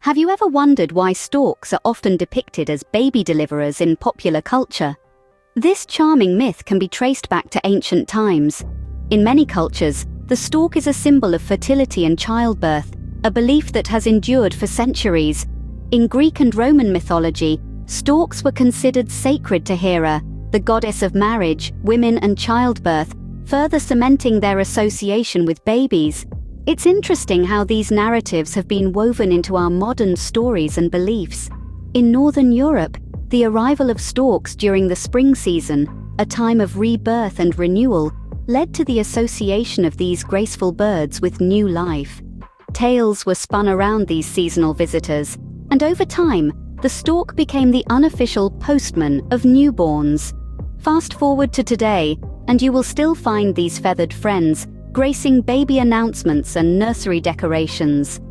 Have you ever wondered why storks are often depicted as baby deliverers in popular culture? This charming myth can be traced back to ancient times. In many cultures, the stork is a symbol of fertility and childbirth, a belief that has endured for centuries. In Greek and Roman mythology, storks were considered sacred to Hera, the goddess of marriage, women and childbirth, further cementing their association with babies. It's interesting how these narratives have been woven into our modern stories and beliefs. In Northern Europe, the arrival of storks during the spring season, a time of rebirth and renewal, led to the association of these graceful birds with new life. Tales were spun around these seasonal visitors, and over time, the stork became the unofficial postman of newborns. Fast forward to today, and you will still find these feathered friends gracing baby announcements and nursery decorations.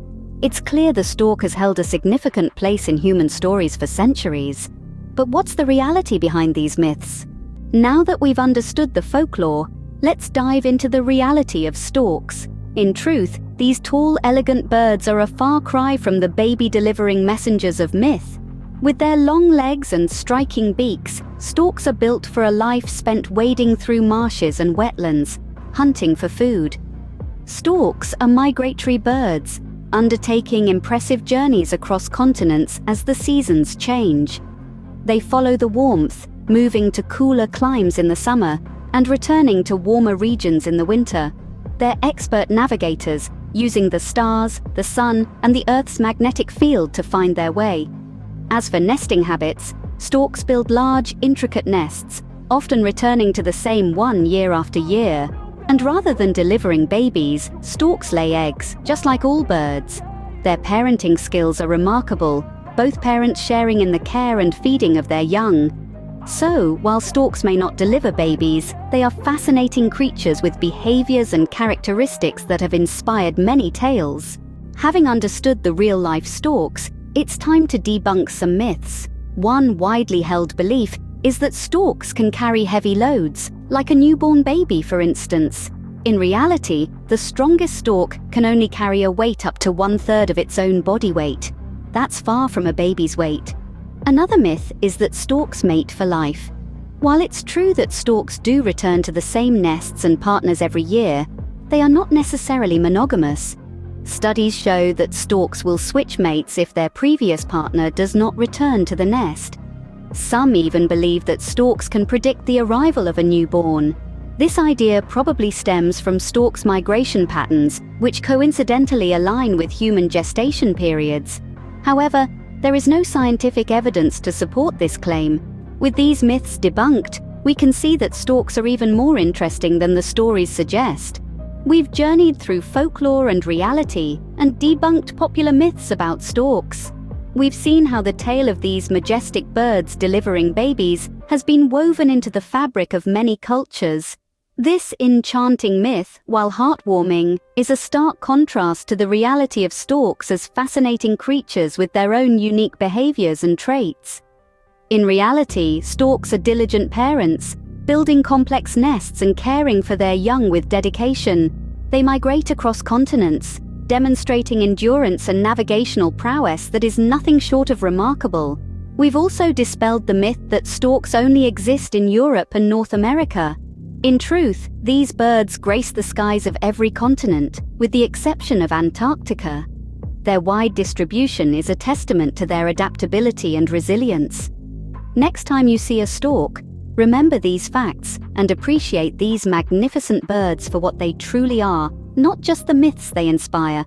It's clear the stork has held a significant place in human stories for centuries. But what's the reality behind these myths? Now that we've understood the folklore, let's dive into the reality of storks. In truth, these tall, elegant birds are a far cry from the baby-delivering messengers of myth. With their long legs and striking beaks, storks are built for a life spent wading through marshes and wetlands, hunting for food. Storks are migratory birds, undertaking impressive journeys across continents as the seasons change. They follow the warmth, moving to cooler climes in the summer and returning to warmer regions in the winter. They're expert navigators, using the stars, the sun, and the Earth's magnetic field to find their way. As for nesting habits, storks build large, intricate nests, often returning to the same one year after year. And rather than delivering babies, storks lay eggs, just like all birds. Their parenting skills are remarkable, both parents sharing in the care and feeding of their young. So, while storks may not deliver babies, they are fascinating creatures with behaviors and characteristics that have inspired many tales. Having understood the real-life storks, it's time to debunk some myths. One widely held belief is that storks can carry heavy loads, like a newborn baby, for instance. In reality, the strongest stork can only carry a weight up to 1/3 of its own body weight. That's far from a baby's weight. Another myth is that storks mate for life. While it's true that storks do return to the same nests and partners every year, they are not necessarily monogamous. Studies show that storks will switch mates if their previous partner does not return to the nest. Some even believe that storks can predict the arrival of a newborn. This idea probably stems from storks' migration patterns, which coincidentally align with human gestation periods. However, there is no scientific evidence to support this claim. With these myths debunked, we can see that storks are even more interesting than the stories suggest. We've journeyed through folklore and reality and debunked popular myths about storks. We've seen how the tale of these majestic birds delivering babies has been woven into the fabric of many cultures. This enchanting myth, while heartwarming, is a stark contrast to the reality of storks as fascinating creatures with their own unique behaviors and traits. In reality, storks are diligent parents, building complex nests and caring for their young with dedication. They migrate across continents, demonstrating endurance and navigational prowess that is nothing short of remarkable. We've also dispelled the myth that storks only exist in Europe and North America. In truth, these birds grace the skies of every continent, with the exception of Antarctica. Their wide distribution is a testament to their adaptability and resilience. Next time you see a stork, remember these facts and appreciate these magnificent birds for what they truly are, not just the myths they inspire,